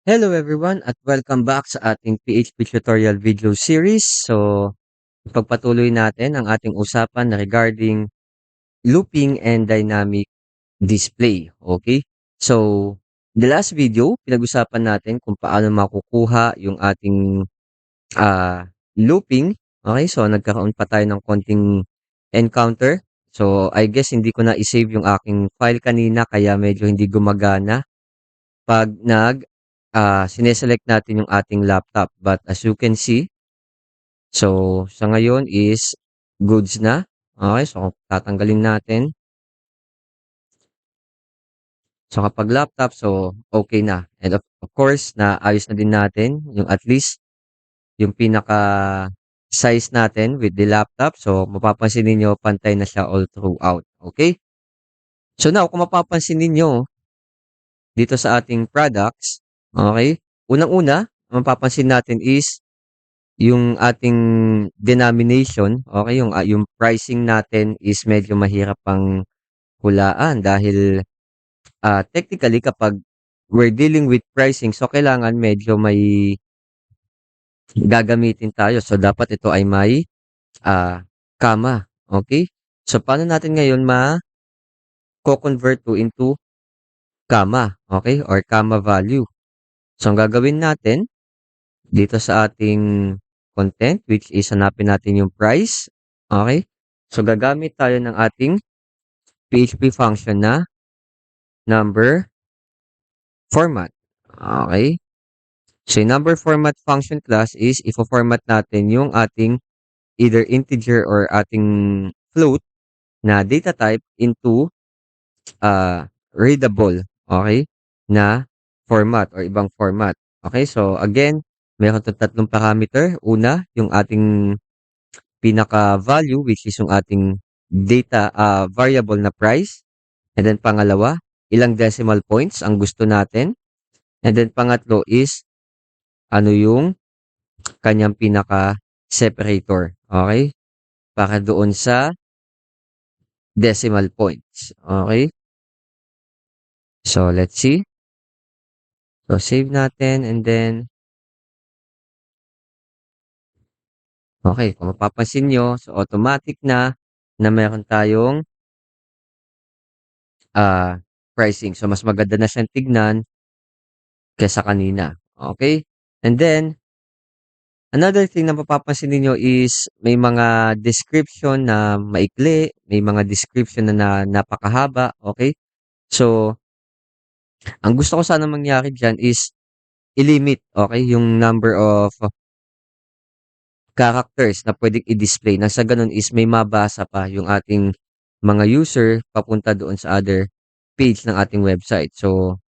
Hello everyone at welcome back sa ating PHP tutorial video series. So, pagpatuloy natin ang ating usapan na regarding looping and dynamic display. Okay? So, the last video, pinag-usapan natin kung paano makukuha yung ating looping. Okay? So, nagkaroon pa tayo ng konting encounter. So, I guess hindi ko na isave yung aking file kanina kaya medyo hindi gumagana pag sineselect natin yung ating laptop. But as you can see, so sa ngayon is goods na. Okay, so tatanggalin natin. So kapag laptop, so okay na. And of course, naayos na din natin yung at least yung pinaka size natin with the laptop. So mapapansin ninyo, pantay na siya all throughout. Okay? So now, kung mapapansin ninyo dito sa ating products, okay? Unang-una, mapapansin natin is yung ating denomination, okay, yung pricing natin is medyo mahirap pang hulaan dahil technically kapag we're dealing with pricing, so kailangan medyo may gagamitin tayo. So dapat ito ay may comma, okay? So paano natin ngayon ma-convert to into comma, okay? Or comma value. So ang gagawin natin dito sa ating content, which is hanapin natin yung price. Okay? So, gagamit tayo ng ating PHP function na number format. Okay? So, yung number format function class is ifo-format natin yung ating either integer or ating float na data type into readable, okay, na format or ibang format. Okay? So, again, meron itong tatlong parameter. Una, yung ating pinaka-value which is yung ating data variable na price. And then pangalawa, ilang decimal points ang gusto natin. And then pangatlo is ano yung kanyang pinaka-separator. Okay? Para doon sa decimal points. Okay? So, let's see. So, save natin and then okay, kung mapapansin nyo, so automatic na meron tayong pricing. So, mas maganda na siyang tignan kesa kanina. Okay? And then, another thing na mapapansin niyo is may mga description na maikli, may mga description na napakahaba. Okay? So, ang gusto ko sana mangyari dyan is i-limit, okay, yung number of characters na pwedeng i-display. Nang sa ganun is may mabasa pa yung ating mga user papunta doon sa other page ng ating website. So,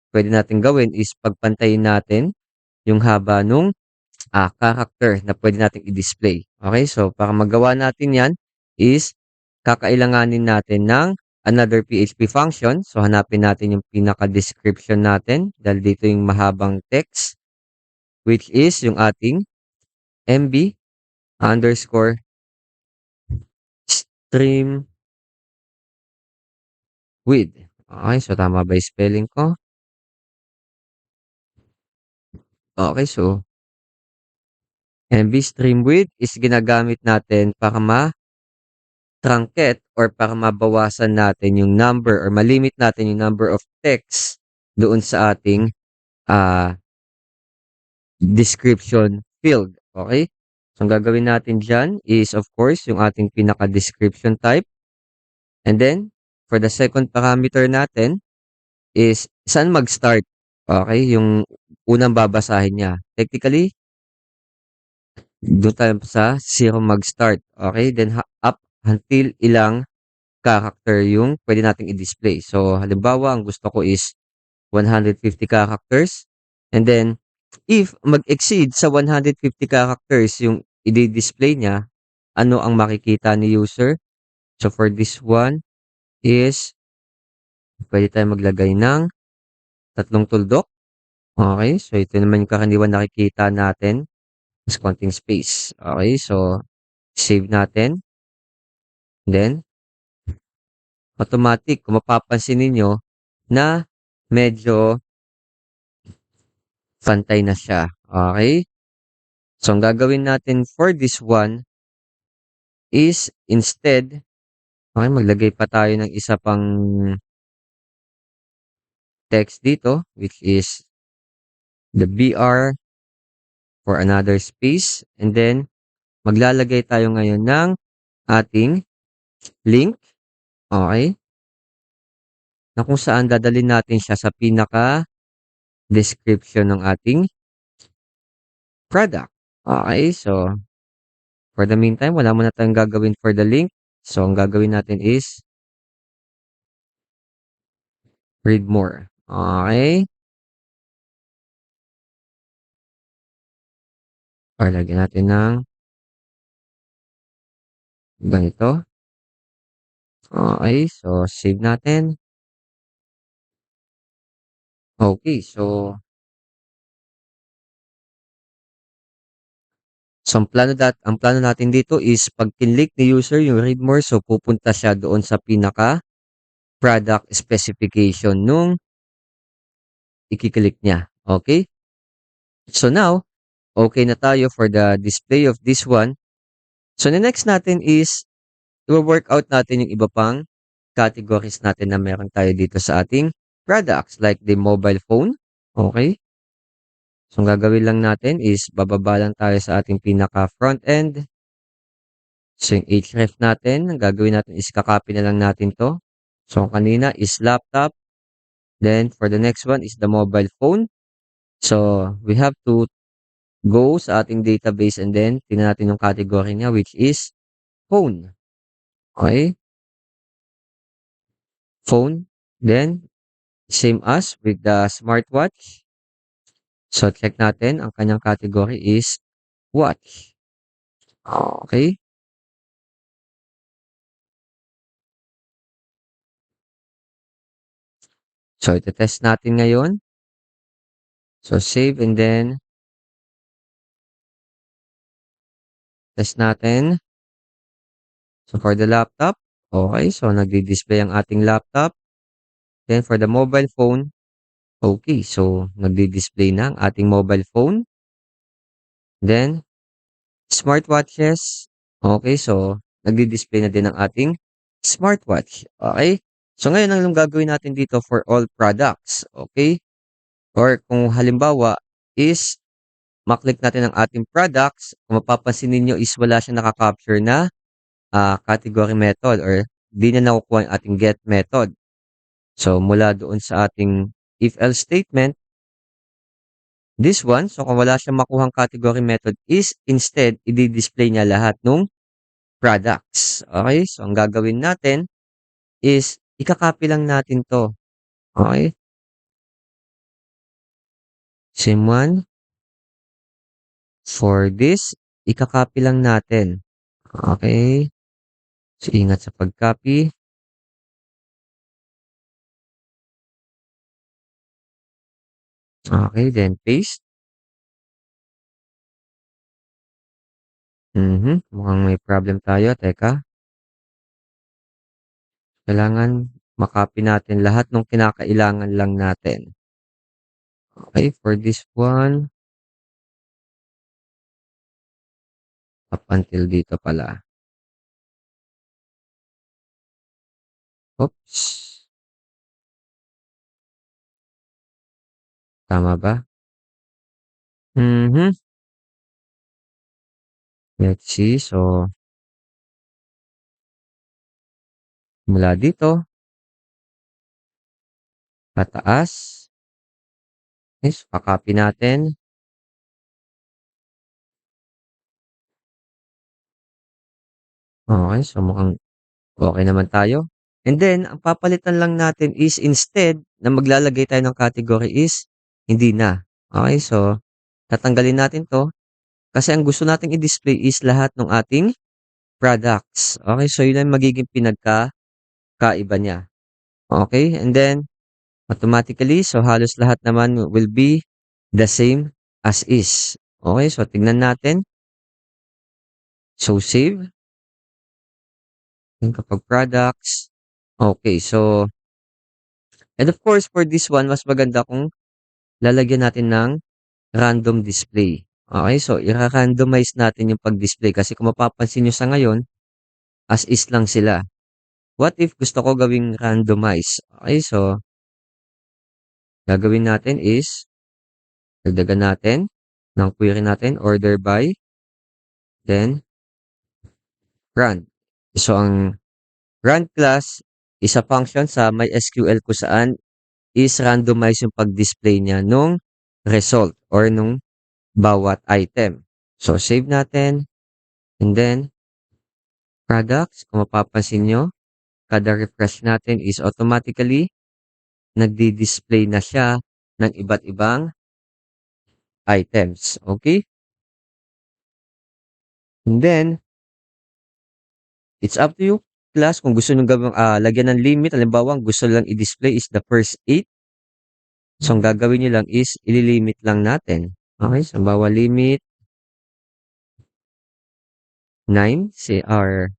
pwede natin gawin is pagpantayin natin yung haba nung character na pwede nating i-display. Okay? So, para magawa natin yan is kakailanganin natin ng another PHP function. So, hanapin natin yung pinaka-description natin dahil dito yung mahabang text which is yung ating MB underscore stream width. Okay? So, tama ba yung spelling ko? Okay. So, MB stream width is ginagamit natin para truncate or para mabawasan natin yung number or malimit natin yung number of text doon sa ating description field. Okay? So, ang gagawin natin dyan is of course yung ating pinaka-description type. And then, for the second parameter natin is saan mag-start. Okay? Yung unang babasahin niya. Technically, doon tayo sa 0 mag-start. Okay? Then, up until ilang character yung pwede nating i-display. So, halimbawa, ang gusto ko is 150 characters. And then, if mag-exceed sa 150 characters yung i-display niya, ano ang makikita ni user? So, for this one is, pwede tayo maglagay ng tatlong tuldok. Okay, so ito naman yung karaniwan nakikita natin. Mas konting space. Okay, so, save natin. Then, automatic, kung mapapansin ninyo, na medyo pantay na siya. Okay? So, ang gagawin natin for this one is instead, okay, maglagay pa tayo ng isa pang text dito, which is the BR for another space. And then, maglalagay tayo ngayon ng ating link. Okay? Na kung saan dadalhin natin siya sa pinaka-description ng ating product. Okay? So, for the meantime, wala muna tayong gagawin for the link. So, ang gagawin natin is read more. Okay? Or lagyan natin ng ganito. Okay? So, save natin. Okay. So, ang plano natin dito is pag kinlik ni user yung read more, so pupunta siya doon sa pinaka product specification nung ikiklik niya. Okay? So now, okay na tayo for the display of this one. So the next natin is i-work out natin yung iba pang categories natin na meron tayo dito sa ating products like the mobile phone. Okay? So ang gagawin lang natin is bababa lang tayo sa ating pinaka front end. So yung href natin, ang gagawin natin is kakopy na lang natin to. So kanina is laptop. Then for the next one is the mobile phone. So we have to go sa ating database and then tingnan natin yung category niya which is phone. Okay? Phone. Then same as with the smartwatch. So check natin ang kanyang category is watch. Okay? So ite-test natin ngayon. So save and then test natin. So for the laptop, okay. So nagdi-display ang ating laptop. Then for the mobile phone, okay. So nagdi-display na ang ating mobile phone. Then smartwatches, okay. So nagdi-display na din ang ating smartwatch. Okay? So ngayon ang gagawin natin dito for all products, okay? Or kung halimbawa is maklik natin ang ating products, kung mapapansin ninyo is wala siyang naka-capture na category method or di na nakukuha yung ating get method. So mula doon sa ating if-else statement, this one, so kung wala siyang makuhang category method is instead, i-display niya lahat ng products. Okay? So ang gagawin natin is ika-copy lang natin 'to. Okay? Same one. For this, ika-copy lang natin. Okay? So ingat sa pag-copy. Okay, then paste. Mukhang may problem tayo. Teka. Kailangan ma-copy natin lahat ng kinakailangan lang natin. Okay, for this one, up until dito pala. Oops. Tama ba? Let's see. So, mula dito, pataas. Okay, so pa-copy natin. Okay, so mukhang okay naman tayo. And then, ang papalitan lang natin is instead na maglalagay tayo ng category is hindi na. Okay, so tatanggalin natin 'to kasi ang gusto nating i-display is lahat ng ating products. Okay, so yun ang magiging kaiba niya. Okay, and then automatically, so halos lahat naman will be the same as is. Okay, so tignan natin. So save. Then kapag products. Okay, so and of course for this one, mas maganda kung lalagyan natin ng random display. Okay, so i-randomize natin yung pag-display kasi kung mapapansin nyo sa ngayon, as is lang sila. What if gusto ko gawing randomize? Okay, so gagawin natin is dagdagan natin ng query natin order by, then run. So ang run class is a function sa MySQL kung saan is randomize yung pag-display niya nung result or nung bawat item. So save natin and then products, kung mapapansin nyo, kada refresh natin is automatically nagdi-display na siya ng iba't ibang items. Okay? And then, it's up to you, class, kung gusto nyo gawang lagyan ng limit. Halimbawa, ang gusto lang i-display is the first 8. So, ang gagawin nyo lang is ililimit lang natin. Okay? So, halimbawa, limit 9, say our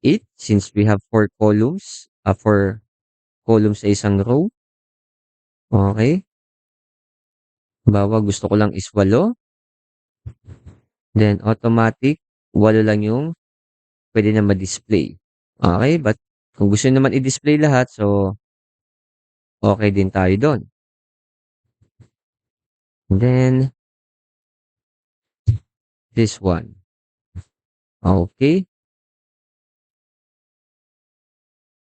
8, since we have 4 columns, 4 columns sa isang row. Okay? Halimbawa, gusto ko lang is 8. Then, automatic, 8 lang yung pwede na ma-display. Okay? But, kung gusto naman i-display lahat, so, okay din tayo doon. And then, this one. Okay?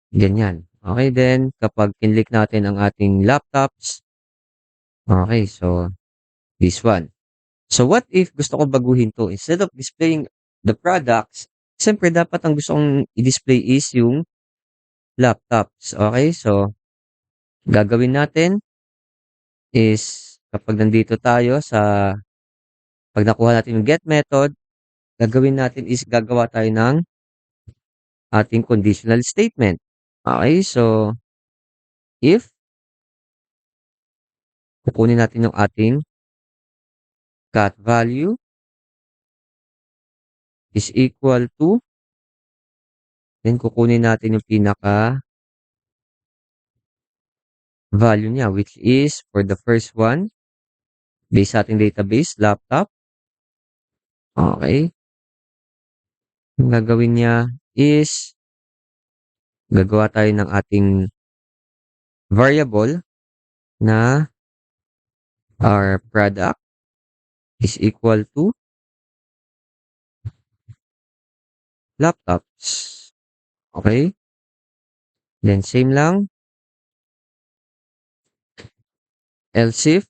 Ganyan. Okay, then, kapag kinlik natin ang ating laptops, okay, so, this one. So, what if gusto ko baguhin to? Instead of displaying the products, siyempre, dapat ang gusto kong i-display is yung laptops. Okay, so, gagawin natin is, kapag nandito tayo sa, pag nakuha natin yung get method, gagawin natin is gagawa tayo ng ating conditional statement. Okay, so, if, kukunin natin yung ating cat value is equal to, then kukunin natin yung pinaka value niya, which is for the first one, based sa ating database, laptop. Okay. Yung gagawin niya is, gagawa tayo ng ating variable na our product is equal to laptops. Okay. Then same lang, else if.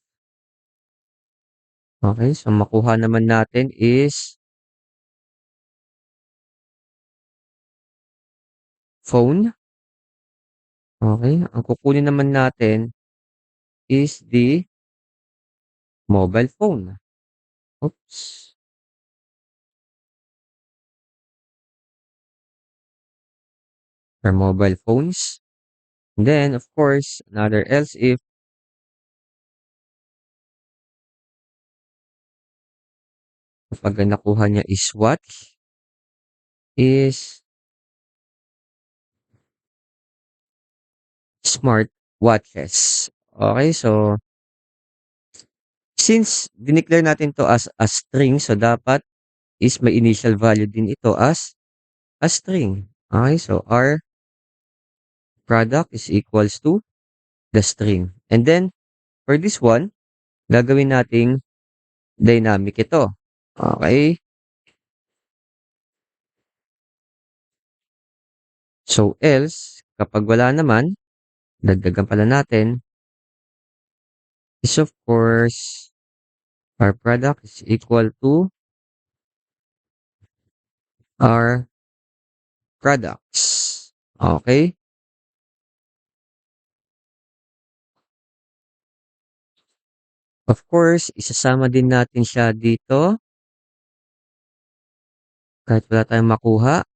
Okay, so makuha naman natin is phone. Okay, ang kukunin naman natin is the mobile phone. Oops. Our mobile phones. And then, of course, another else if kapag ang nakuha niya is watch is smart watches. Okay, so since dineclare natin to as a string, so dapat is may initial value din ito as a string. Okay, so our product is equals to the string. And then, for this one, gagawin nating dynamic ito. Okay. So, else, kapag wala naman, dagdagan pala natin, is of course, our product is equal to our products. Okay? Of course, isasama din natin siya dito. Kahit wala tayong makuha.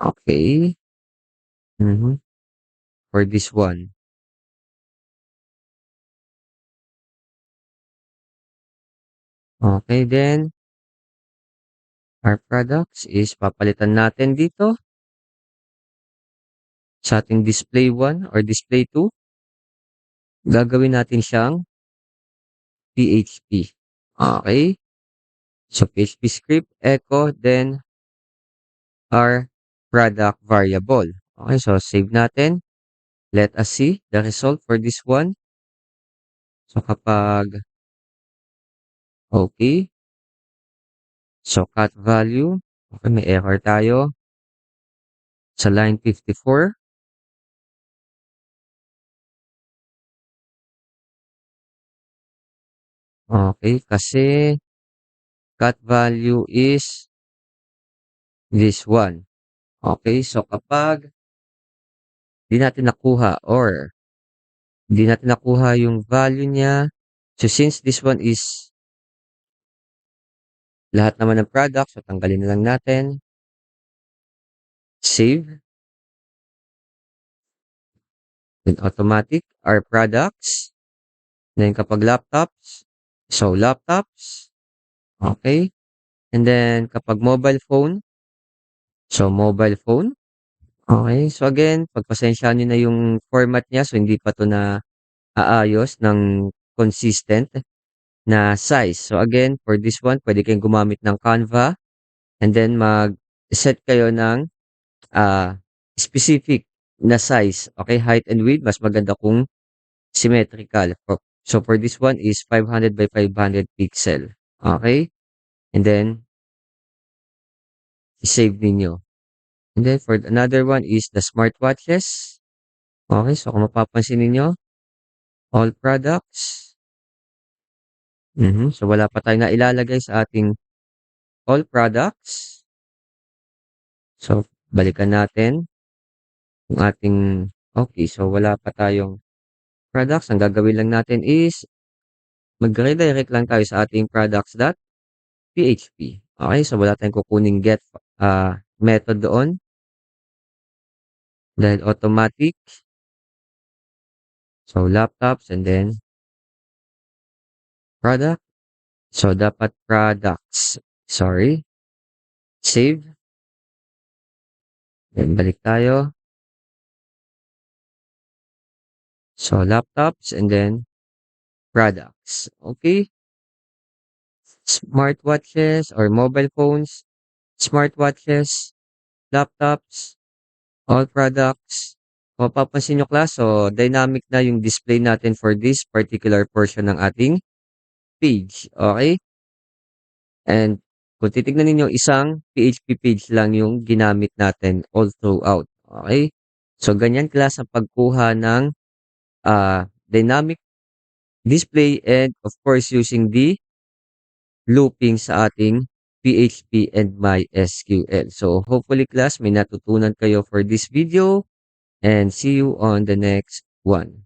Okay. For this one. Okay, then, our products is papalitan natin dito sa ating display 1 or display 2. gagawin natin siyang PHP. Okay? So, PHP script, echo, then our product variable. Okay, so save natin. Let us see the result for this one. So, kapag okay, so cut value, okay, may error tayo sa line 54. Okay, kasi cut value is this one. Okay, so kapag di natin nakuha or di natin nakuha yung value niya, so since this one is lahat naman ng product, so tanggalin na lang natin. Save. Then automatic, our products. Then kapag laptops, so laptops. Okay. And then kapag mobile phone, so mobile phone. Okay. So again, pagpasensyahan nyo na yung format niya. So hindi pa to na aayos ng consistent na size. So again, for this one, pwede kayong gumamit ng Canva and then mag-set kayo ng ah, specific na size. Okay, height and width, mas maganda kung symmetrical. So for this one is 500 by 500 pixel. Okay? And then, save ninyo. And then for another one is the smartwatches. Okay, so kung mapapansin ninyo, all products. So wala pa tayong nailalagay sa ating all products. So balikan natin yung ating, okay, so wala pa tayong products. Ang gagawin lang natin is mag-redirect lang tayo sa ating products.php. Okay, so wala tayong kukuning get method doon dahil automatic. So laptops and then product. So dapat products. Sorry. Save. Then balik tayo. So laptops and then products. Okay. Smartwatches or mobile phones, smartwatches, laptops, all products. Kung mapapansin nyo class, so dynamic na yung display natin for this particular portion ng ating page. Okay? And kung titignan ninyo, isang PHP page lang yung ginamit natin all throughout. Okay? So, ganyan class ang pagkuha ng dynamic display and of course using the looping sa ating PHP and MySQL. So, hopefully class, may natutunan kayo for this video and see you on the next one.